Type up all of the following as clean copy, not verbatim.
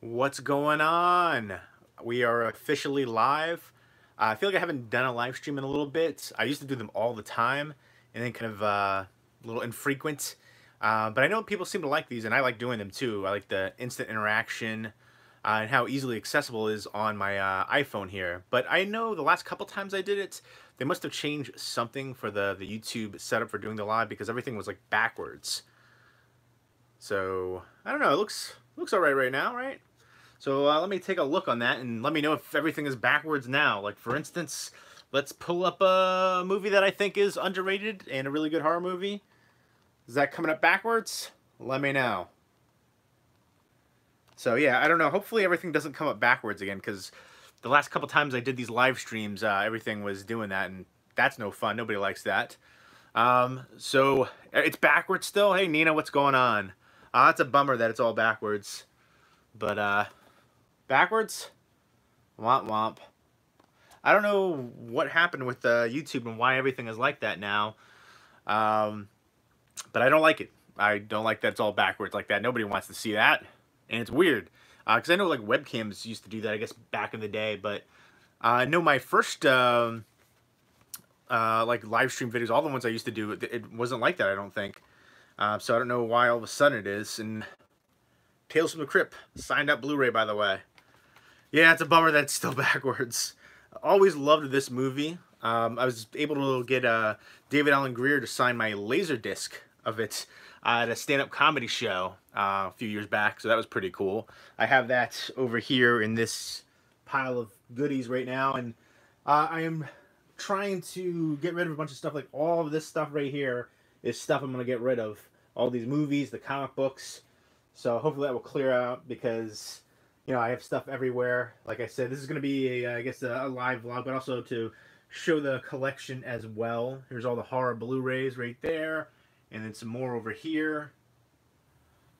What's going on? We are officially live. I feel like I haven't done a live stream in a little bit. I used to do them all the time, and then kind of a little infrequent. But I know people seem to like these, and I like doing them too. I like the instant interaction and how easily accessible it is on my iPhone here. But I know the last couple times I did it, they must have changed something for the YouTube setup for doing the live because everything was like backwards. So I don't know. It looks all right now, right? So let me take a look on that and let me know if everything is backwards now. Like, for instance, let's pull up a movie that I think is underrated and a really good horror movie. Is that coming up backwards? Let me know. So yeah, I don't know. Hopefully everything doesn't come up backwards again because the last couple times I did these live streams, everything was doing that, and that's no fun. Nobody likes that. So it's backwards still. Hey Nina, what's going on? It's a bummer that it's all backwards. But backwards? Womp womp. I don't know what happened with YouTube and why everything is like that now. But I don't like it. I don't like that it's all backwards like that. Nobody wants to see that. And it's weird. Because I know like webcams used to do that, I guess, back in the day. But I know my first like live stream videos, all the ones I used to do, it wasn't like that, I don't think. So I don't know why all of a sudden it is. And Tales from the Crypt, signed up Blu-ray, by the way. Yeah, it's a bummer that it's still backwards. Always loved this movie. I was able to get David Allen Greer to sign my Laserdisc of it at a stand-up comedy show a few years back, so that was pretty cool. I have that over here in this pile of goodies right now, and I am trying to get rid of a bunch of stuff. Like all of this stuff right here is stuff I'm going to get rid of. All these movies, the comic books. So hopefully that will clear out because, you know, I have stuff everywhere. Like I said, this is going to be, I guess, a live vlog, but also to show the collection as well. Here's all the horror Blu-rays right there. And then some more over here.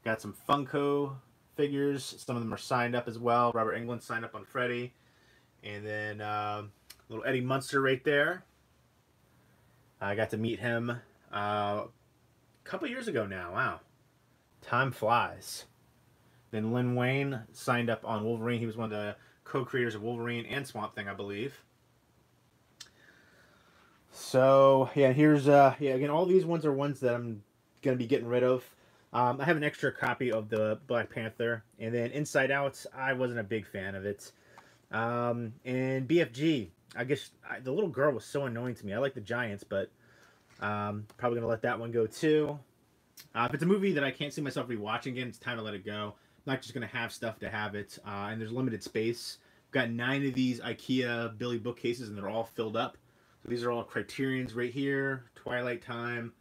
Got some Funko figures. Some of them are signed up as well. Robert Englund signed up on Freddy. And then little Eddie Munster right there. I got to meet him a couple years ago now. Wow. Time flies. Then Lin Wayne signed up on Wolverine. He was one of the co-creators of Wolverine and Swamp Thing, I believe. So yeah, here's yeah, again, all these ones are ones that I'm gonna be getting rid of. I have an extra copy of the Black Panther, and then Inside Out. I wasn't a big fan of it. And BFG. I guess the little girl was so annoying to me. I like the Giants, but probably gonna let that one go too. If it's a movie that I can't see myself rewatching again, it's time to let it go. I'm not just gonna have stuff to have it, and there's limited space. I've got 9 of these IKEA Billy bookcases, and they're all filled up. So these are all Criterions right here. Twilight Time.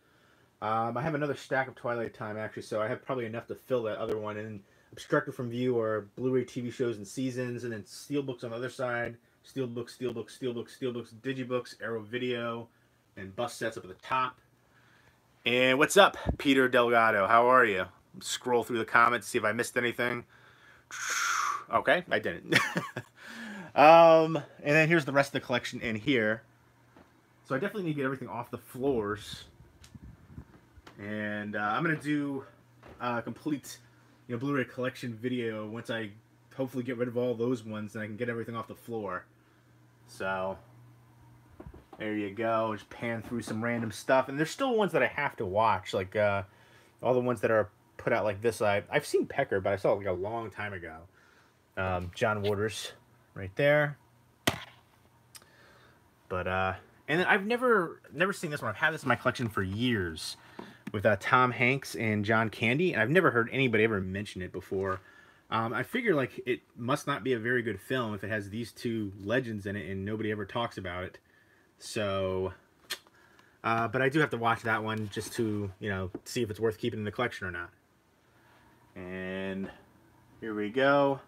I have another stack of Twilight Time actually, so I have probably enough to fill that other one. And obstructed from view are Blu-ray TV shows and seasons, and then Steelbooks on the other side. Steelbooks, Steelbooks, Steelbooks, Steelbooks, Digibooks, Arrow Video, and bus sets up at the top. And what's up, Peter Delgado? How are you? Scroll through the comments, see if I missed anything. Okay, I didn't. And then here's the rest of the collection in here. So I definitely need to get everything off the floors. And I'm going to do a complete, you know, Blu-ray collection video once I hopefully get rid of all those ones and I can get everything off the floor. So there you go. Just pan through some random stuff. And there's still ones that I have to watch, like all the ones that are put out like this. I've seen Pecker, but I saw it like a long time ago. John Waters right there. But and then I've never seen this one. I've had this in my collection for years with Tom Hanks and John Candy, and I've never heard anybody ever mention it before. I figure like it must not be a very good film if it has these two legends in it and nobody ever talks about it. So, but I do have to watch that one just to, you know, see if it's worth keeping in the collection or not. And here we go.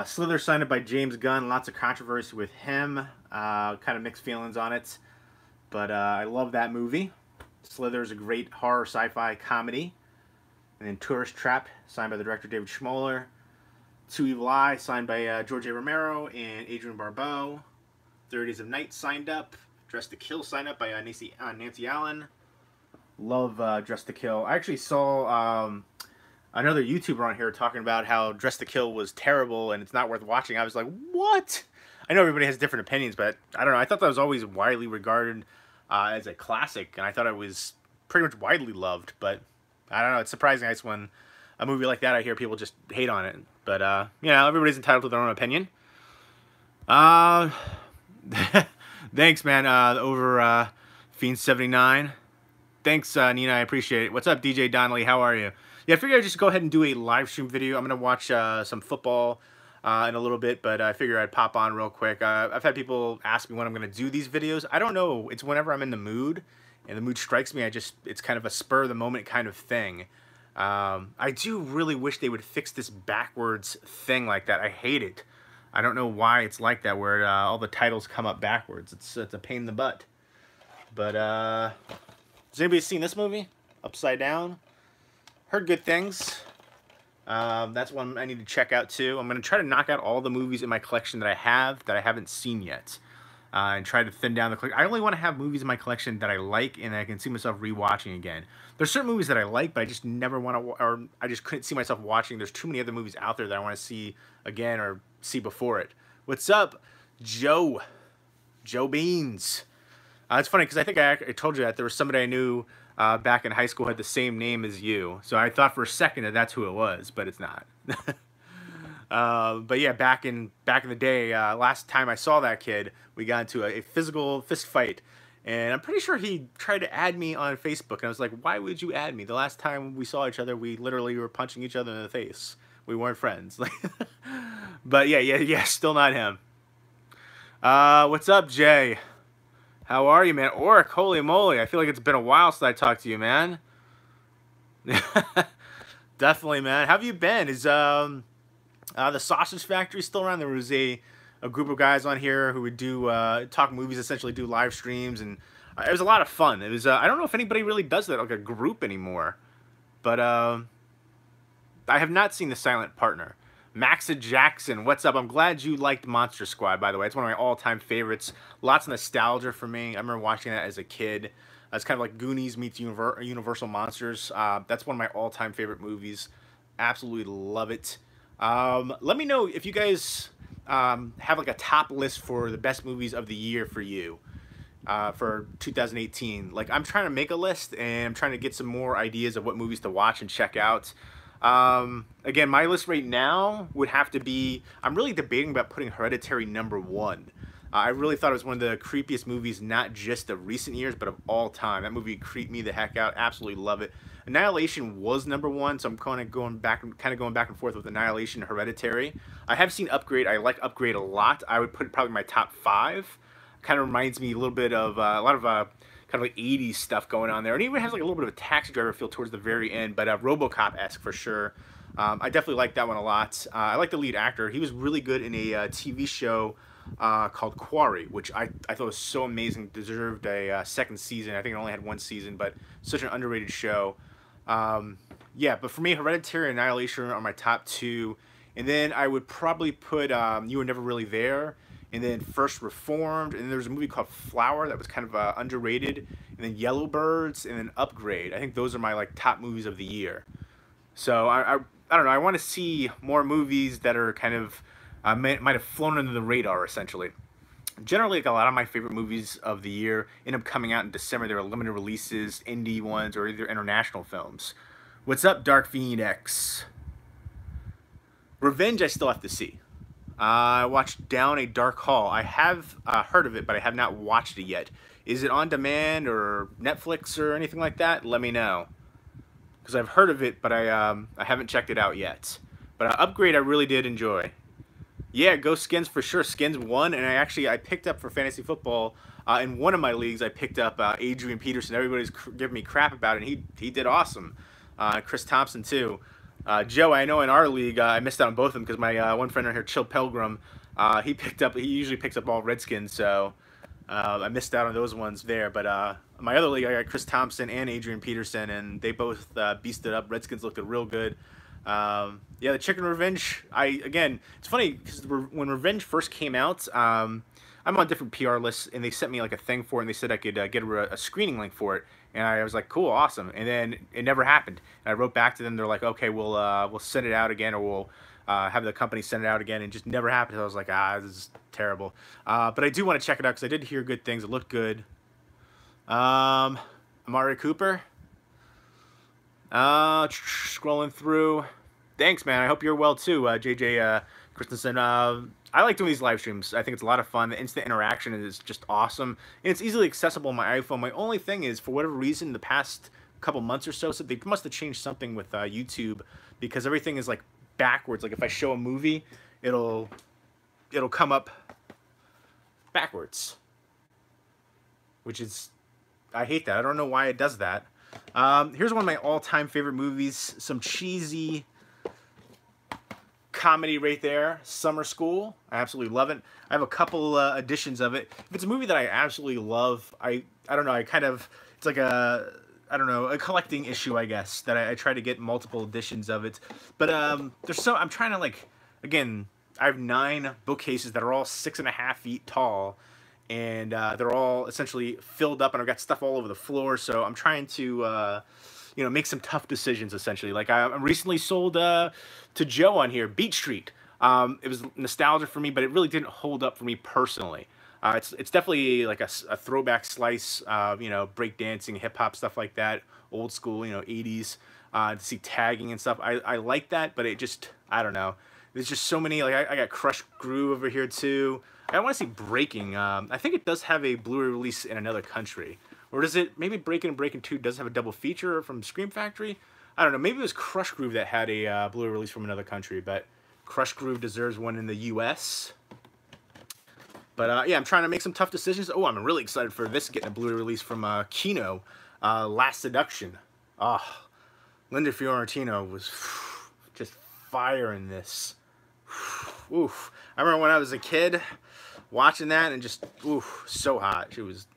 Slither signed up by James Gunn. Lots of controversy with him. Kind of mixed feelings on it. But I love that movie. Slither is a great horror sci-fi comedy. And then Tourist Trap, signed by the director David Schmoller. Two Evil Eye, signed by George A. Romero and Adrian Barbeau. 30 Days of Night, signed up. Dress to Kill, signed up by Nancy Allen. Love Dress to Kill. I actually saw another YouTuber on here talking about how Dress to Kill was terrible and it's not worth watching. I was like, what? I know everybody has different opinions, but I don't know. I thought that was always widely regarded as a classic, and I thought it was pretty much widely loved. But I don't know. It's surprising when a movie like that I hear people just hate on it. But you know, everybody's entitled to their own opinion. Thanks, man. Over Fiend79. Thanks, Nina. I appreciate it. What's up, DJ Donnelly? How are you? Yeah, I figured I'd just go ahead and do a live stream video. I'm gonna watch some football in a little bit, but I figure I'd pop on real quick. I've had people ask me when I'm gonna do these videos. I don't know. It's whenever I'm in the mood, and the mood strikes me. It's kind of a spur of the moment kind of thing. I do really wish they would fix this backwards thing like that. I hate it. I don't know why it's like that, where all the titles come up backwards. It's a pain in the butt. But has anybody seen this movie? Upside Down? Heard good things. That's one I need to check out too. I'm going to try to knock out all the movies in my collection that I haven't seen yet. And try to thin down the collection. I only want to have movies in my collection that I like and I can see myself rewatching again. There's certain movies that I like, but I just never want to, or I just couldn't see myself watching. There's too many other movies out there that I want to see again or see before it. What's up, Joe? Joe Beans. It's funny because I think I told you that there was somebody I knew back in high school who had the same name as you. So I thought for a second that that's who it was, but it's not. But yeah, back in the day, last time I saw that kid, we got into a physical fist fight, and I'm pretty sure he tried to add me on Facebook, and I was like, why would you add me? The last time we saw each other, we literally were punching each other in the face. We weren't friends. But yeah, still not him. What's up, Jay? How are you, man? Oric, holy moly, I feel like it's been a while since I talked to you, man. Definitely, man. How have you been? Is the Sausage Factory still around? There was a group of guys on here who would do talk movies, essentially do live streams, and it was a lot of fun. It was I don't know if anybody really does that like a group anymore, but I have not seen The Silent Partner. Maxa Jackson, what's up? I'm glad you liked Monster Squad, by the way. It's one of my all-time favorites. Lots of nostalgia for me. I remember watching that as a kid. It's kind of like Goonies meets Universal Monsters. That's one of my all-time favorite movies. Absolutely love it. Let me know if you guys have like a top list for the best movies of the year for you for 2018. Like, I'm trying to make a list, and I'm trying to get some more ideas of what movies to watch and check out. Again, my list right now would have to be, I'm really debating about putting Hereditary #1. I really thought it was one of the creepiest movies, not just of recent years, but of all time. That movie creeped me the heck out. Absolutely love it. Annihilation was #1, so I'm kind of going back and forth with Annihilation and Hereditary. I have seen Upgrade. I like Upgrade a lot. I would put it probably in my top 5. Kind of reminds me a little bit of a lot of kind of like 80s stuff going on there. And it even has like a little bit of a Taxi Driver feel towards the very end, but RoboCop-esque for sure. I definitely like that one a lot. I like the lead actor. He was really good in a TV show called Quarry, which I thought was so amazing. Deserved a second season. I think it only had 1 season, but such an underrated show. Yeah, but for me, Hereditary and Annihilation are my top 2. And then I would probably put You Were Never Really There, and then First Reformed, and then there's a movie called Flower that was kind of underrated, and then Yellowbirds, and then Upgrade. I think those are my like top movies of the year. So I don't know. I want to see more movies that are kind of might have flown under the radar, essentially. Generally, like a lot of my favorite movies of the year end up coming out in December. They're limited releases, indie ones, or either international films. What's up, Dark Fiend X? Revenge I still have to see. I watched Down a Dark Hall. I have heard of it, but I have not watched it yet. Is it on demand or Netflix or anything like that? Let me know. Because I've heard of it, but I haven't checked it out yet. But Upgrade I really did enjoy. Yeah, go Skins for sure. Skins won, and I picked up for fantasy football in one of my leagues. I picked up Adrian Peterson. Everybody's giving me crap about it, and he did awesome. Chris Thompson too. Joe, I know in our league I missed out on both of them because my one friend right here, Chill Pilgrim, he usually picks up all Redskins, so I missed out on those ones there. But my other league, I got Chris Thompson and Adrian Peterson, and they both beasted up. Redskins looked real good. Yeah, the Chicken Revenge. Again, it's funny because when Revenge first came out, I'm on different PR lists, and they sent me like a thing for it, and they said I could get a screening link for it, and I was like, cool, awesome. And then it never happened. And I wrote back to them. They're like, okay, we'll send it out again, or we'll have the company send it out again, and just never happened. So I was like, this is terrible. But I do want to check it out because I did hear good things. It looked good. Amari Cooper. Scrolling through. Thanks, man. I hope you're well too, JJ Christensen. I like doing these live streams. I think it's a lot of fun. The instant interaction is just awesome, and it's easily accessible on my iPhone. My only thing is, for whatever reason, the past couple months or so they must have changed something with YouTube, because everything is like backwards. Like if I show a movie, it'll come up backwards, which is, I hate that. I don't know why it does that. Here's one of my all-time favorite movies. Some cheesy comedy right there. Summer School. I absolutely love it. I have a couple editions of it. If it's a movie that I absolutely love, I don't know, I kind of, it's like a, I don't know, a collecting issue, I guess, that I try to get multiple editions of it. But there's so, I'm trying to, like, again, I have 9 bookcases that are all 6.5 feet tall, and they're all essentially filled up, and I've got stuff all over the floor, so I'm trying to you know, make some tough decisions, essentially. Like, I recently sold to Joe on here, Beat Street. It was nostalgia for me, but it really didn't hold up for me personally. It's definitely like a throwback slice, you know, breakdancing, hip-hop, stuff like that, old school, you know, 80s, to see tagging and stuff. I like that, but it just, I don't know. There's just so many, like, I got Crush Groove over here, too. I want to see Breaking. I think it does have a Blu-ray release in another country. Or does it, maybe Breaking and Breaking 2 does have a double feature from Scream Factory? I don't know. Maybe it was Crush Groove that had a Blu-ray release from another country, but Crush Groove deserves one in the U.S. But yeah, I'm trying to make some tough decisions. Oh, I'm really excited for this getting a Blu-ray release from Kino, Last Seduction. Oh, Linda Fiorentino was just fire in this. Oof. I remember when I was a kid watching that and just, oof, so hot. She was,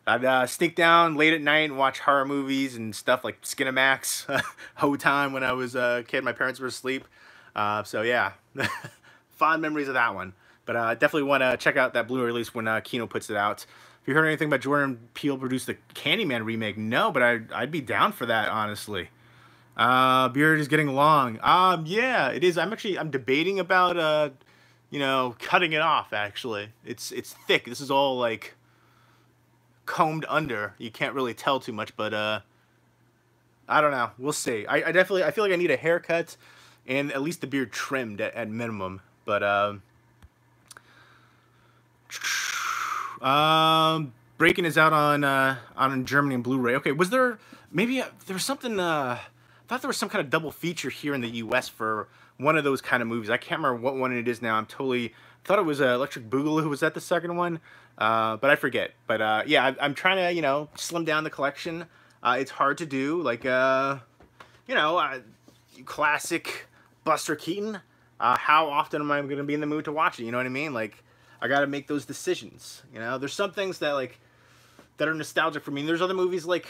I'd sneak down late at night and watch horror movies and stuff like Skinamax, Ho Time when I was a kid. My parents were asleep. So yeah, fond memories of that one. But definitely want to check out that Blu-ray release when Kino puts it out. Have you heard anything about Jordan Peele produced the Candyman remake? No, but I'd be down for that, honestly. Beard is getting long. Yeah, it is. I'm debating about, you know, cutting it off, actually. It's thick. This is all, like, combed under. You can't really tell too much, but, I don't know. We'll see. I definitely, I feel like I need a haircut and at least the beard trimmed at minimum. But, Breaking is out on Germany and Blu-ray. Okay, was there, maybe, there was something, I thought there was some kind of double feature here in the U.S. for one of those kind of movies. I can't remember what one it is now. I'm totally, thought it was Electric Boogaloo. Was that the second one? But I forget. But yeah, I'm trying to, you know, slim down the collection. It's hard to do. Like, you know, classic Buster Keaton. How often am I going to be in the mood to watch it? You know what I mean? Like, I got to make those decisions. You know, there's some things that, like, that are nostalgic for me. And there's other movies like,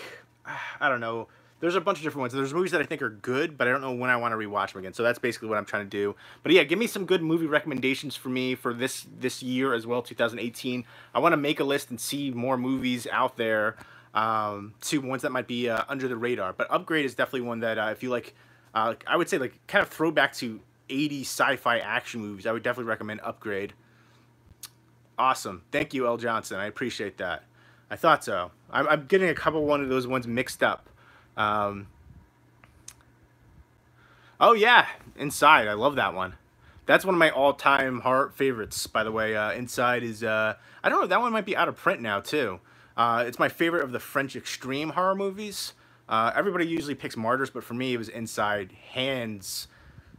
I don't know. There's a bunch of different ones. There's movies that I think are good, but I don't know when I want to rewatch them again. So that's basically what I'm trying to do. But yeah, give me some good movie recommendations for me for this year as well, 2018. I want to make a list and see more movies out there, to ones that might be under the radar. But Upgrade is definitely one that I feel like, I would say, like, kind of throwback to 80s sci-fi action movies. I would definitely recommend Upgrade. Awesome. Thank you, L. Johnson. I appreciate that. I thought so. I'm getting a couple one of those ones mixed up. Oh yeah, Inside. I love that one. That's one of my all-time horror favorites, by the way. Inside is, I don't know, that one might be out of print now, too. It's my favorite of the French extreme horror movies. Everybody usually picks Martyrs, but for me, it was Inside. Hands,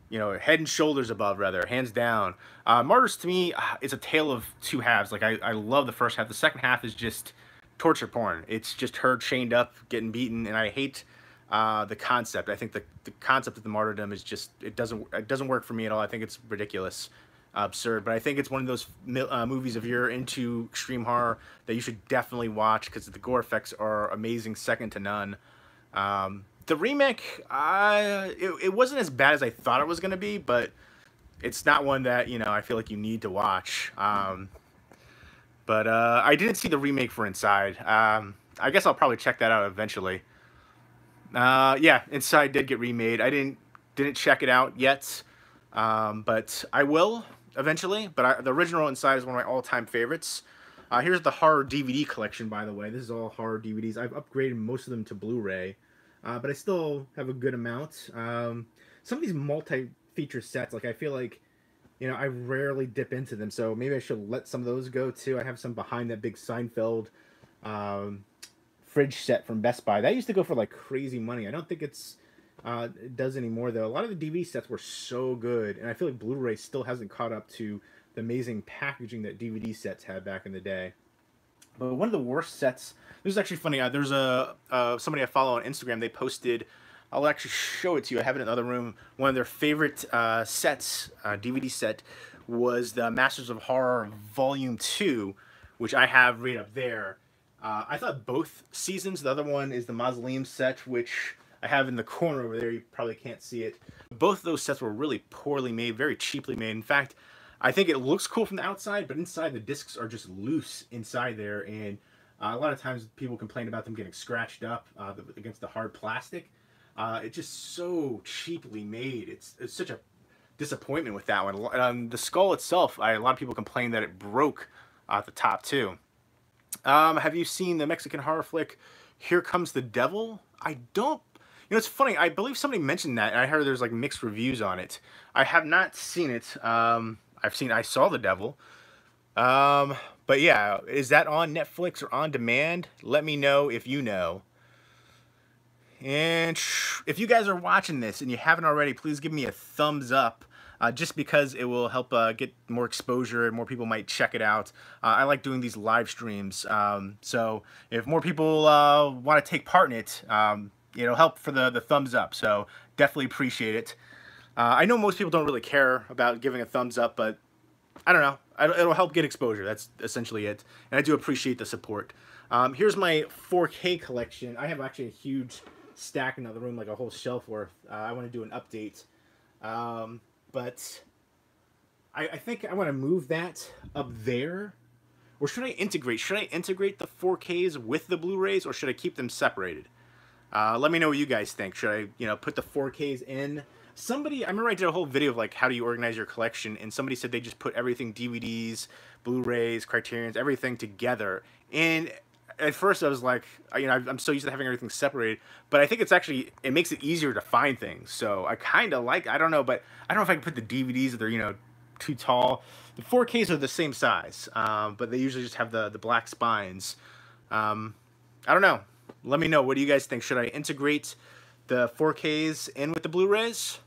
you know, head and shoulders above, rather. Hands down. Martyrs, to me, is a tale of two halves. Like, I love the first half. The second half is just torture porn. It's just her chained up, getting beaten, and I hate the concept. I think the concept of the martyrdom is just, it doesn't work for me at all. I think it's ridiculous, absurd. But I think it's one of those movies, if you're into extreme horror, that you should definitely watch, because the gore effects are amazing, second to none. The remake, it wasn't as bad as I thought it was going to be, but it's not one that, you know, I feel like you need to watch. But I didn't see the remake for Inside. I guess I'll probably check that out eventually. Yeah, Inside did get remade. I didn't check it out yet, but I will eventually. But the original Inside is one of my all-time favorites. Here's the horror DVD collection, by the way. This is all horror DVDs. I've upgraded most of them to Blu-ray, but I still have a good amount. Some of these multi-feature sets, like I feel like, you know, I rarely dip into them, so maybe I should let some of those go too. I have some behind that big Seinfeld fridge set from Best Buy. That used to go for like crazy money. I don't think it does anymore though. A lot of the DVD sets were so good, and I feel like Blu-ray still hasn't caught up to the amazing packaging that DVD sets had back in the day. But one of the worst sets, this is actually funny, there's somebody I follow on Instagram, they posted, I'll actually show it to you, I have it in the other room, one of their favorite sets, DVD set, was the Masters of Horror Volume 2, which I have right up there. I thought both seasons, the other one is the Mausoleum set, which I have in the corner over there, you probably can't see it. Both of those sets were really poorly made, very cheaply made. In fact, I think it looks cool from the outside, but inside the discs are just loose inside there, and a lot of times people complain about them getting scratched up against the hard plastic. It's just so cheaply made. It's such a disappointment with that one. The skull itself, a lot of people complain that it broke at the top too. Have you seen the Mexican horror flick Here Comes the Devil? I don't. You know, it's funny. I believe somebody mentioned that, and I heard there's like mixed reviews on it. I have not seen it. I saw The Devil. But yeah, is that on Netflix or on demand? Let me know if you know. And if you guys are watching this and you haven't already, please give me a thumbs up. Just because it will help get more exposure and more people might check it out. I like doing these live streams. So if more people want to take part in it, it'll help for the thumbs up. So definitely appreciate it. I know most people don't really care about giving a thumbs up, but I don't know. It'll help get exposure. That's essentially it. And I do appreciate the support. Here's my 4K collection. I have actually a huge stack in the other room, like a whole shelf worth. I want to do an update. But I think I want to move that up there. Or should I integrate? Should I integrate the 4Ks with the Blu-rays, or should I keep them separated? Let me know what you guys think. Should I, you know, put the 4Ks in? I remember I did a whole video of like how do you organize your collection, and somebody said they just put everything, DVDs, Blu-rays, Criterions, everything together. And at first I was like, you know, I'm so used to having everything separated, but I think it makes it easier to find things. So I kind of like, I don't know, but I don't know if I can put the DVDs if they're, you know, too tall. The 4Ks are the same size, but they usually just have the black spines. I don't know. Let me know. What do you guys think? Should I integrate the 4Ks in with the Blu-rays?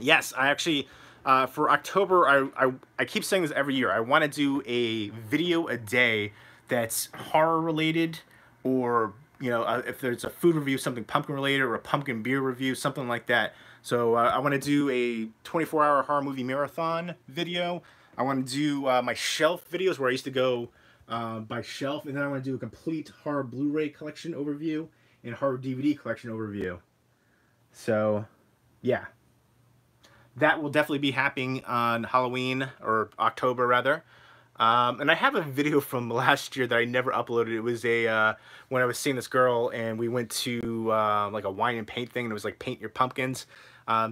Yes, I actually, for October, I keep saying this every year. I want to do a video a day that's horror related, or, you know, if there's a food review, something pumpkin related, or a pumpkin beer review, something like that. So I want to do a 24-hour horror movie marathon video. I want to do my shelf videos where I used to go by shelf, and then I want to do a complete horror Blu-ray collection overview and horror DVD collection overview. So yeah, that will definitely be happening on Halloween, or October rather. And I have a video from last year that I never uploaded. It was when I was seeing this girl, and we went to like a wine and paint thing, and it was like paint your pumpkins.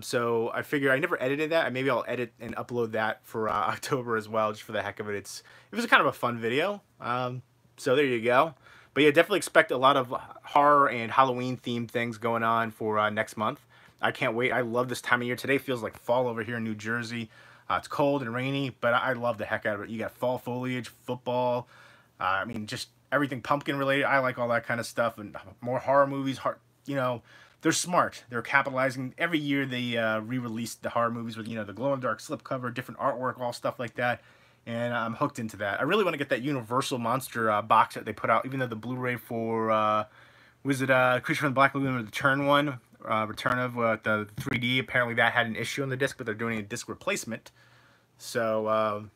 So I figured I never edited that. Maybe I'll edit and upload that for October as well, just for the heck of it. It was kind of a fun video. So there you go. But yeah, definitely expect a lot of horror and Halloween themed things going on for next month. I can't wait. I love this time of year. Today feels like fall over here in New Jersey. It's cold and rainy, but I love the heck out of it. You got fall foliage, football, I mean, just everything pumpkin related. I like all that kind of stuff, and more horror movies. You know, they're smart. They're capitalizing. Every year they re-release the horror movies with, you know, the glow-in-the-dark slipcover, different artwork, all stuff like that. And I'm hooked into that. I really want to get that Universal Monster box that they put out, even though the Blu-ray for, was it Creature from the Black Lagoon, Return one? Return of the 3D, apparently that had an issue on the disc, but they're doing a disc replacement. So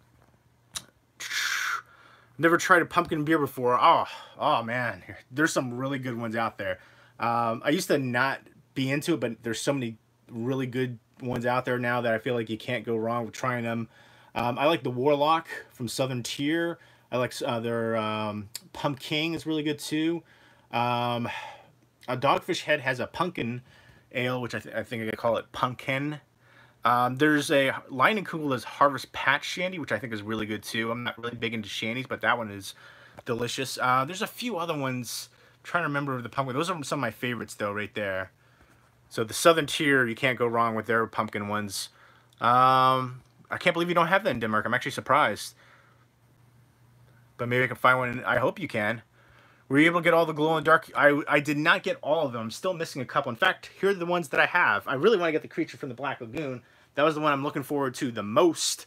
never tried a pumpkin beer before. Oh man, there's some really good ones out there. I used to not be into it, but there's so many really good ones out there now that I feel like you can't go wrong with trying them. I like the Warlock from Southern Tier. I like their Pumpkin is really good too. A Dogfish Head has a pumpkin ale, which I think I call it pumpkin. There's a Leinenkugel Harvest Patch Shandy, which I think is really good too. I'm not really big into shandies, but that one is delicious. There's a few other ones. I'm trying to remember the pumpkin. Those are some of my favorites though, right there. So the Southern Tier, you can't go wrong with their pumpkin ones. I can't believe you don't have that in Denmark. I'm actually surprised. But maybe I can find one. I hope you can. Were you able to get all the glow in the dark? I did not get all of them. I'm still missing a couple. In fact, here are the ones that I have. I really want to get the Creature from the Black Lagoon. That was the one I'm looking forward to the most.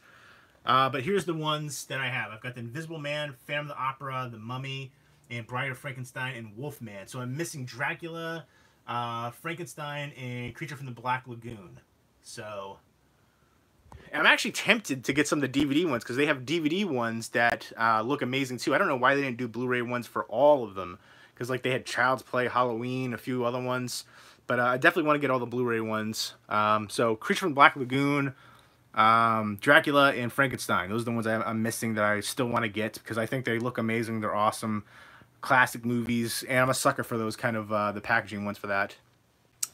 But here's the ones that I have. I've got the Invisible Man, Phantom of the Opera, The Mummy, and Bride of Frankenstein, and Wolfman. So I'm missing Dracula, Frankenstein, and Creature from the Black Lagoon. So I'm actually tempted to get some of the DVD ones because they have DVD ones that look amazing too. I don't know why they didn't do Blu-ray ones for all of them, because like they had Child's Play, Halloween, a few other ones. But I definitely want to get all the Blu-ray ones. So Creature from the Black Lagoon, Dracula, and Frankenstein. Those are the ones I'm missing that I still want to get because I think they look amazing. They're awesome. Classic movies. And I'm a sucker for those kind of the packaging ones for that.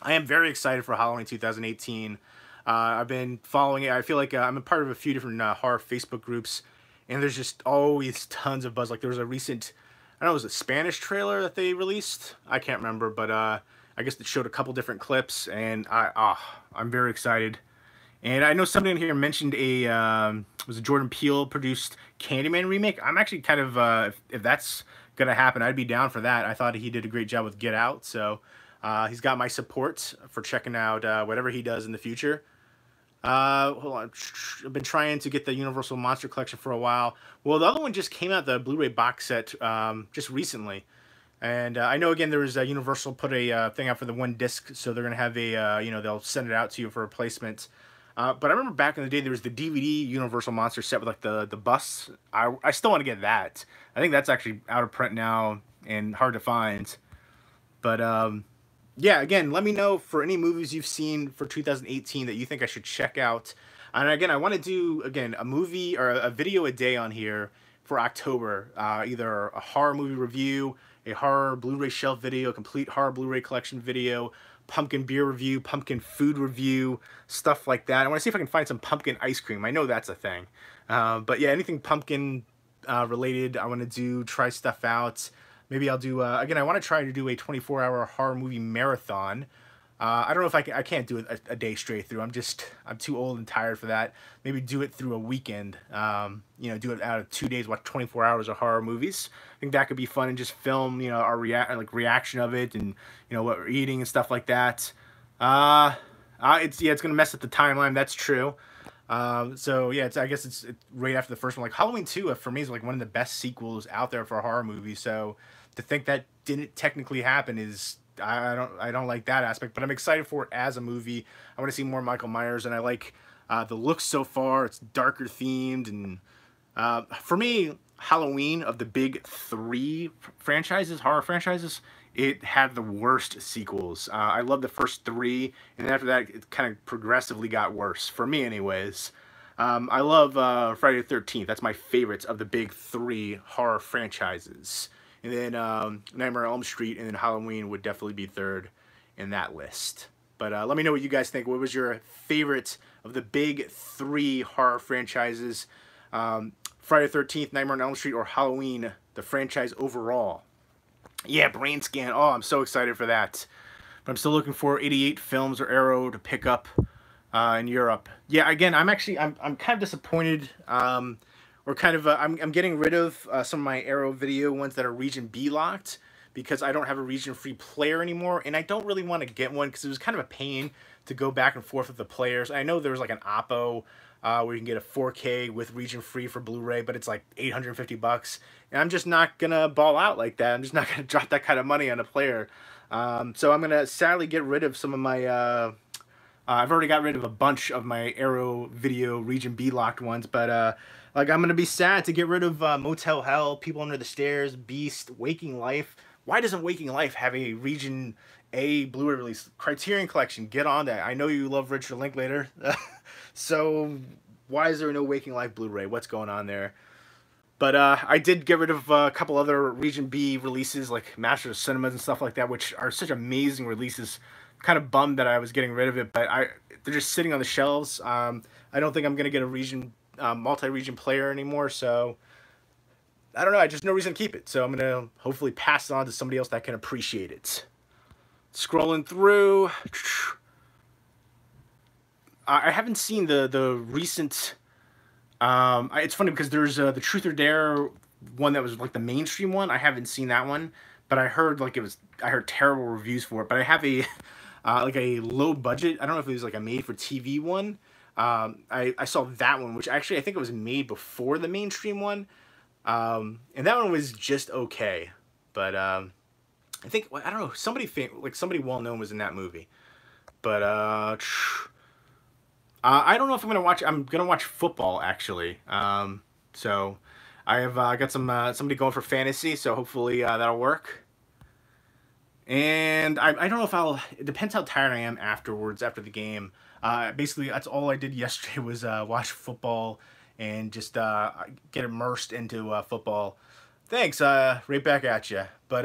I am very excited for Halloween 2018. I've been following it. I feel like I'm a part of a few different horror Facebook groups, and there's just always tons of buzz. Like there was a recent, I don't know, it was a Spanish trailer that they released. I can't remember, but I guess it showed a couple different clips, and I'm very excited. And I know somebody in here mentioned was a Jordan Peele produced Candyman remake. I'm actually kind of, if that's gonna happen, I'd be down for that. I thought he did a great job with Get Out, so he's got my support for checking out whatever he does in the future. Hold on. I've been trying to get the Universal Monster Collection for a while. Well, the other one just came out, the Blu-ray box set, just recently. And I know, again, there was Universal put a thing out for the one disc, so they're going to have a, they'll send it out to you for replacement. But I remember back in the day, there was the DVD Universal Monster set with, like, the bus. I still want to get that. I think that's actually out of print now and hard to find. But, yeah, again, let me know for any movies you've seen for 2018 that you think I should check out. And again, I want to do, again, a movie or a video a day on here for October. Either a horror movie review, a horror Blu-ray shelf video, a complete horror Blu-ray collection video, pumpkin beer review, pumpkin food review, stuff like that. I want to see if I can find some pumpkin ice cream. I know that's a thing. But yeah, anything pumpkin related, I want to try stuff out. Maybe I'll do, again, I want to try to do a 24-hour horror movie marathon. I don't know if I can't do it a day straight through. I'm too old and tired for that. Maybe do it through a weekend. Do it out of 2 days, watch 24 hours of horror movies. I think that could be fun, and just film, our reaction of it, and, what we're eating and stuff like that. It's going to mess up the timeline. That's true. So yeah, I guess it's right after the first one. Like Halloween 2 for me is like one of the best sequels out there for a horror movie. So to think that didn't technically happen is, I don't like that aspect, but I'm excited for it as a movie. I want to see more Michael Myers, and I like the look so far. It's darker themed, and for me, Halloween, of the big 3 franchises, horror franchises, it had the worst sequels. I love the first 3, and then after that, it kind of progressively got worse, for me anyways. I love Friday the 13th. That's my favorites of the big 3 horror franchises. And then Nightmare on Elm Street and then Halloween would definitely be third in that list. But let me know what you guys think. What was your favorite of the big 3 horror franchises? Friday the 13th, Nightmare on Elm Street, or Halloween, the franchise overall? Yeah, Brain Scan. Oh, I'm so excited for that. But I'm still looking for 88 Films or Arrow to pick up in Europe. Yeah, again, I'm kind of disappointed. Or kind of, I'm getting rid of some of my Arrow video ones that are region B locked, because I don't have a region free player anymore, and I don't really want to get one because it was kind of a pain to go back and forth with the players. I know there's like an Oppo where you can get a 4K with region free for Blu-ray, but it's like $850, and I'm just not gonna ball out like that. I'm just not gonna drop that kind of money on a player. So I'm gonna sadly get rid of some of my. I've already got rid of a bunch of my Arrow video region B locked ones, but like, I'm gonna be sad to get rid of Motel Hell, People Under the Stairs, Beast, Waking Life. Why doesn't Waking Life have a region a Blu-ray release. Criterion Collection, get on that. I know you love Richard Linklater. So why is there no Waking Life Blu-ray? What's going on there? But I did get rid of a couple other Region B releases, like Masters of Cinemas and stuff like that, which are such amazing releases. Kind of bummed that I was getting rid of it, but they're just sitting on the shelves. I don't think I'm going to get a region multi-region player anymore, so I don't know. I just no reason to keep it. So I'm going to hopefully pass it on to somebody else that can appreciate it. Scrolling through, I haven't seen the recent. It's funny because there's the Truth or Dare one that was like the mainstream one. I haven't seen that one, but I heard I heard terrible reviews for it. But I have a like a low budget. I don't know if it was like a made for TV one. I saw that one, which actually I think it was made before the mainstream one, and that one was just okay. But I think I don't know, somebody well known was in that movie. But I don't know if I'm gonna watch. I'm gonna watch football actually. So I have got somebody going for fantasy. So hopefully that'll work. And I don't know if I'll. It depends how tired I am afterwards after the game. Basically, that's all I did yesterday was watch football and just get immersed into football. Thanks. Right back at you. But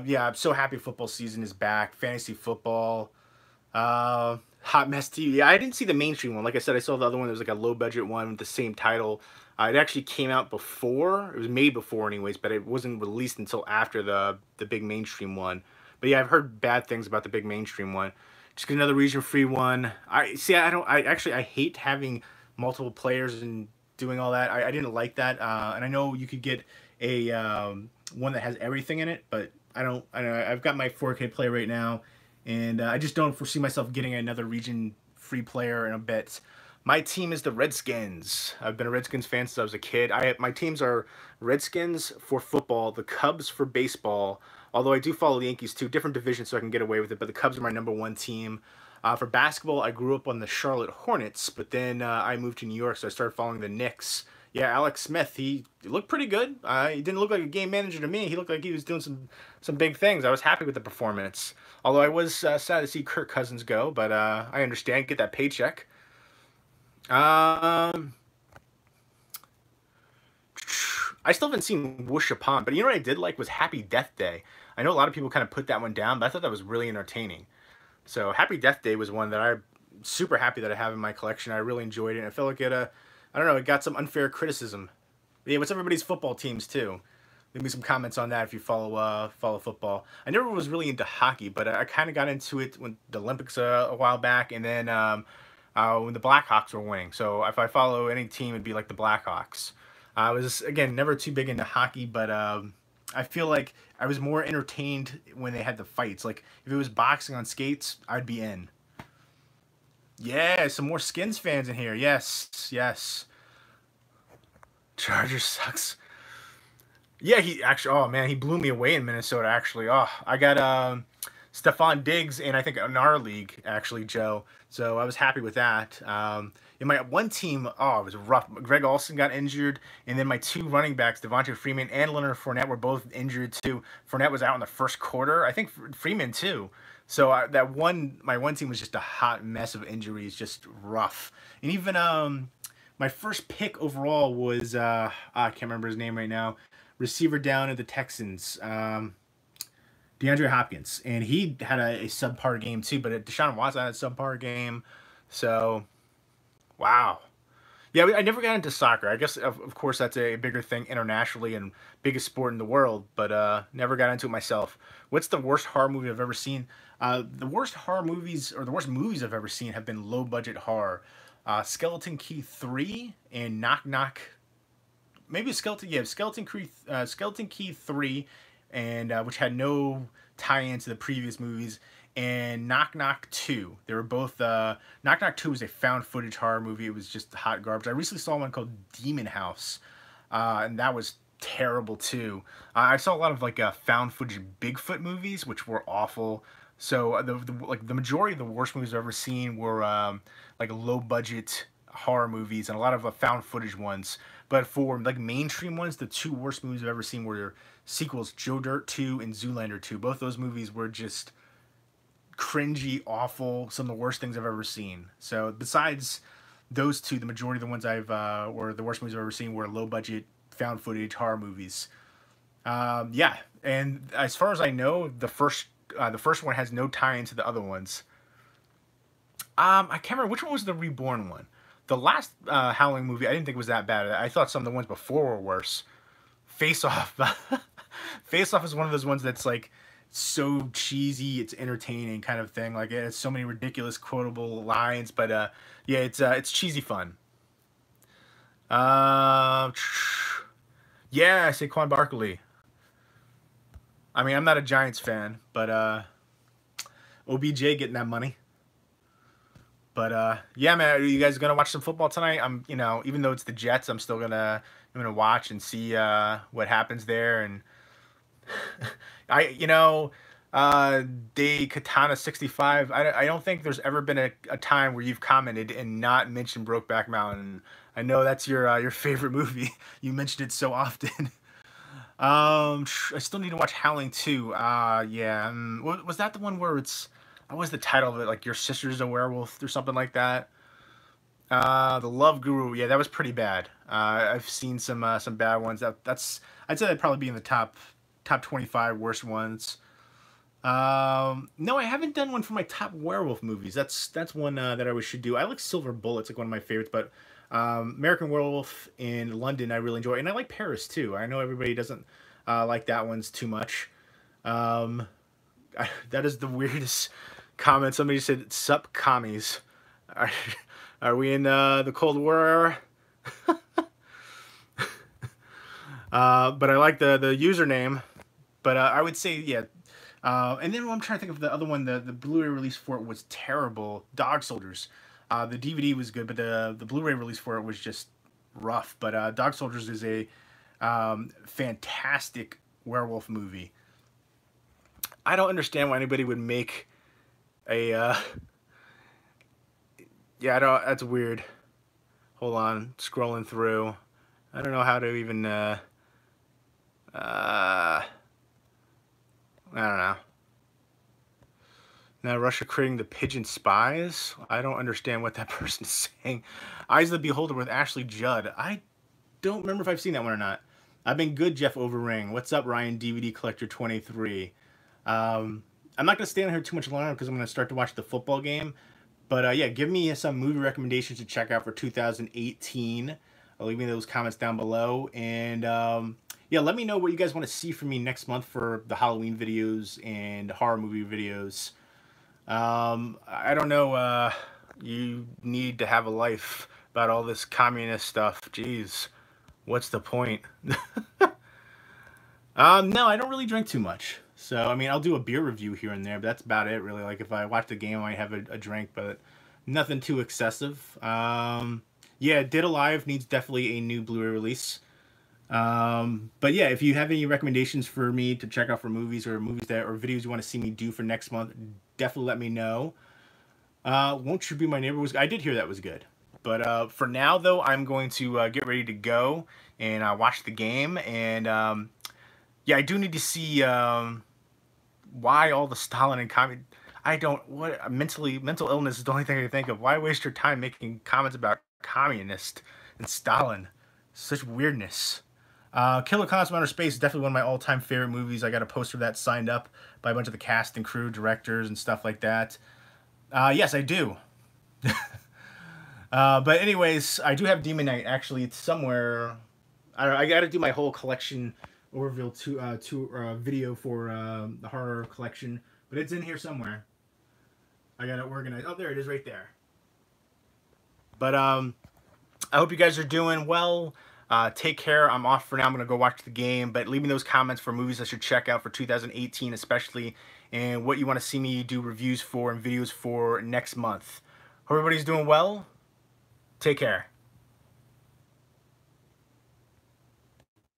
yeah, I'm so happy football season is back. Fantasy football. Hot Mess TV. Yeah, I didn't see the mainstream one. Like I said, I saw the other one. There was like a low budget one with the same title. It actually came out before. It was made before anyways, but it wasn't released until after the big mainstream one. But yeah, I've heard bad things about the big mainstream one. Just get another region-free one. I hate having multiple players and doing all that. I didn't like that. And I know you could get a one that has everything in it, but I don't know. I've got my 4K player right now. And I just don't foresee myself getting another region-free player in a bit. My team is the Redskins. I've been a Redskins fan since I was a kid. My teams are Redskins for football, the Cubs for baseball, although I do follow the Yankees too. Different divisions so I can get away with it, but the Cubs are my #1 team. For basketball, I grew up on the Charlotte Hornets, but then I moved to New York, so I started following the Knicks. Yeah, Alex Smith, he looked pretty good. He didn't look like a game manager to me. He looked like he was doing some big things. I was happy with the performance. Although I was sad to see Kirk Cousins go, but I understand. Get that paycheck. I still haven't seen Whoosh Upon, but you know what I did like was Happy Death Day. I know a lot of people kind of put that one down, but I thought that was really entertaining. So Happy Death Day was one that I'm super happy that I have in my collection. I really enjoyed it. I felt like I don't know, it got some unfair criticism. But yeah, what's everybody's football teams too? Leave me some comments on that if you follow football. I never was really into hockey, but I kind of got into it when the Olympics a while back, and then when the Blackhawks were winning. So if I follow any team, it'd be like the Blackhawks. I was, again, never too big into hockey, but I feel like I was more entertained when they had the fights. Like, if it was boxing on skates, I'd be in. Yeah, some more Skins fans in here. Yes, yes. Chargers sucks. Yeah, he actually, oh man, he blew me away in Minnesota, actually. Oh, I got Stephon Diggs in, I think, in our league, actually, Joe. So I was happy with that. In my one team, oh, it was rough. Greg Olsen got injured, and then my two running backs, Devontae Freeman and Leonard Fournette, were both injured too. Fournette was out in the first quarter. I think Freeman too. So my one team was just a hot mess of injuries, just rough. And even my first pick overall was I can't remember his name right now. Receiver down at the Texans, DeAndre Hopkins, and he had a subpar game too. But Deshaun Watson had a subpar game, so wow. Yeah, I never got into soccer. I guess, of course, that's a bigger thing internationally and biggest sport in the world, but never got into it myself. What's the worst horror movie I've ever seen? The worst horror movies, or the worst movies I've ever seen, have been low-budget horror. Skeleton Key 3 and Knock Knock. Maybe Skeleton Key 3, and which had no tie-in to the previous movies, and Knock Knock 2. They were both, Knock Knock 2 was a found footage horror movie. It was just hot garbage. I recently saw one called Demon House, and that was terrible too. I saw a lot of like found footage Bigfoot movies, which were awful. So the majority of the worst movies I've ever seen were like low budget horror movies and a lot of found footage ones. But for like mainstream ones, the two worst movies I've ever seen were sequels, Joe Dirt 2 and Zoolander 2. Both those movies were just cringy, awful, some of the worst things I've ever seen. So besides those two, the majority of the ones were the worst movies I've ever seen were low budget found footage horror movies. Yeah, and as far as I know, the first one has no tie into the other ones. I can't remember which one was the Reborn one. The last Howling movie, I didn't think was that bad. I thought some of the ones before were worse. Face Off. Face Off is one of those ones that's like so cheesy, it's entertaining kind of thing. Like it has so many ridiculous quotable lines, but yeah, it's cheesy fun. Yeah, Saquon Barkley. I mean, I'm not a Giants fan, but OBJ getting that money. But yeah, man, are you guys gonna watch some football tonight? You know, even though it's the Jets, I'm gonna watch and see what happens there. And Day Katana 65. I don't think there's ever been a time where you've commented and not mentioned Brokeback Mountain. I know that's your favorite movie. You mentioned it so often. I still need to watch Howling 2. Yeah. Was that the one where what was the title of it? Like Your Sister's a Werewolf or something like that? The Love Guru. Yeah, that was pretty bad. I've seen some bad ones. I'd say that'd probably be in the top 25 worst ones. No, I haven't done one for my top werewolf movies. That's one that I should do. I like Silver Bullet. It's like one of my favorites, but American Werewolf in London I really enjoy, and I like Paris too. I know everybody doesn't like that one's too much. That is the weirdest comment. Somebody said, "Sup commies." Are we in the Cold War era? But I like the username. But I would say, yeah. And then I'm trying to think of the other one. The Blu-ray release for it was terrible. Dog Soldiers. The DVD was good, but the Blu-ray release for it was just rough. But Dog Soldiers is a fantastic werewolf movie. I don't understand why anybody would make a... yeah, that's weird. Hold on, scrolling through. I don't know how to even... I don't know. Now Russia creating the Pigeon Spies. I don't understand what that person is saying. Eyes of the Beholder with Ashley Judd. I don't remember if I've seen that one or not. I've been good, Jeff Overring. What's up, Ryan DVD Collector 23? I'm not going to stay on here too much longer because I'm going to start to watch the football game. But yeah, give me some movie recommendations to check out for 2018. Leave me those comments down below. And yeah, let me know what you guys want to see from me next month for the Halloween videos and horror movie videos. I don't know, you need to have a life about all this communist stuff. Jeez, what's the point? No, I don't really drink too much. So, I mean, I'll do a beer review here and there, but that's about it, really. Like, if I watch the game, I might have a drink, but nothing too excessive. Yeah, Dead Alive needs definitely a new Blu-ray release. But yeah, if you have any recommendations for me to check out for movies or videos you want to see me do for next month, definitely let me know. Won't You Be My Neighbor I did hear that was good. But for now, though, I'm going to get ready to go and watch the game. And yeah, I do need to see why all the Stalin and communist... mental illness is the only thing I can think of. Why waste your time making comments about communist and Stalin? Such weirdness. Killer Clowns from Outer Space is definitely one of my all-time favorite movies. I got a poster of that signed up by a bunch of the cast and crew, directors, and stuff like that. Yes, I do. But anyways, I do have Demon Knight. Actually, it's somewhere. I got to do my whole collection overview video for the horror collection, but it's in here somewhere. I got to organize. Oh, there it is, right there. But I hope you guys are doing well. Take care. I'm off for now. I'm going to go watch the game. But leave me those comments for movies I should check out for 2018 especially. And what you want to see me do reviews for and videos for next month. Hope everybody's doing well. Take care.